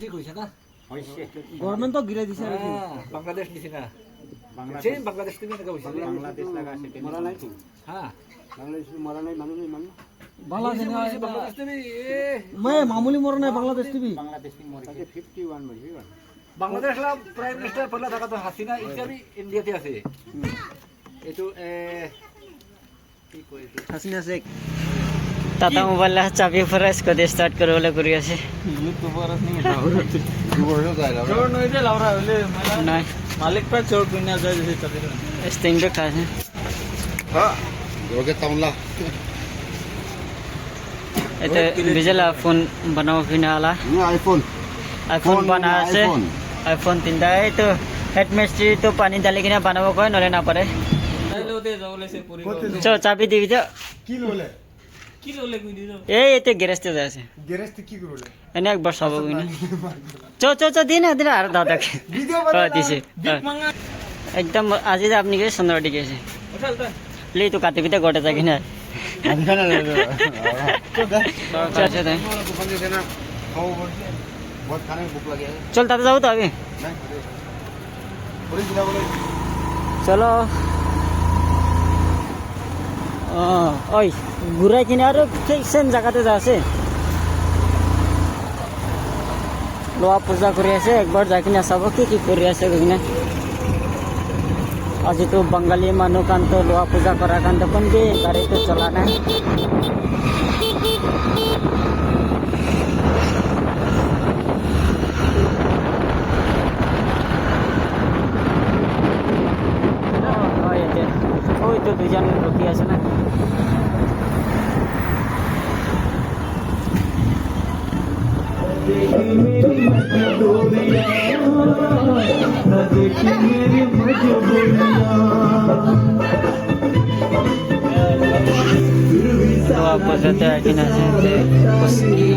ঠিক হয়েছে না গভর্নমেন্ট তো গিরে দিছে বাংলাদেশ নিচিনা বাংলাদেশ তুমি এনেকা হয়েছে বাংলাদেশ লাগা সেটা মরা নাই তো হ্যাঁ বাংলাদেশ মরা নাই মানুষ নেই মানুষ বাংলাদেশ বাংলাদেশ তুমি মামুলি মরে নাই বাংলাদেশ টিভি বাংলাদেশ মরে তাকে 51 মরি বাংলাদেশ প্রাইম মিনিস্টার পহলা থাকা তো হাসিনা ইত্যাদি ইন্ডিয়াতে আছে এইটো কি কয় এইটো হাসিনা শেখ টাটা মোবাইল চাবি ফরাইজ করে স্টার্ট কৰিবলৈ কৰি আছে নাই মালিক পা চোর কিনা যায় যে চাবি স্টিং पे खाए ওকে তামলা এটা ডিজেল ফোন বনাব পিনে আলা আইফোন আইফোন বনা আছে আইফোন 3টা এইটো হেড মিস্ত্রি তো পানী ডালি কিনে বনাব কয় নলে না পারে চল চাবি দিবি তো কি ললে কই দিছো এই এতে গ্যারেজতে যায় আছে গ্যারেজতে কি করলে এনে একবার সব কই না চ দিন আর দাদাকে দিছে একদম আজি আপনি কে সুন্দর দিকেছে লে তো কাতে পিতে গোটে যায় কিনা আচ্ছা তাই बहुत खाने में भूख लगी है চল তাতে যাবো তো আমি চলো ওই ঘুরাই কিনে আৰু ঠিক সেম জায়গাতে যা আছে লোৱা পূজা কৰি আছে একবাৰ যাই কিনে চাব কি কৰি আছে কিনে আজিতো বাঙালী মানুহ কান্ত লোৱা পূজা কৰা কান্ত কোনদি গাড়ীটো চলা নাই ওই তো দুজন রকি আছে না वापस आते हैं कि ना से उसकी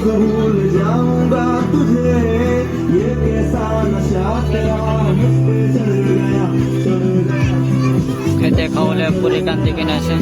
भूल जाऊंगा तुझे ये कैसा नशा तेरा मुझ पे चढ़ गया देखा बोले पूरी कांति के ना से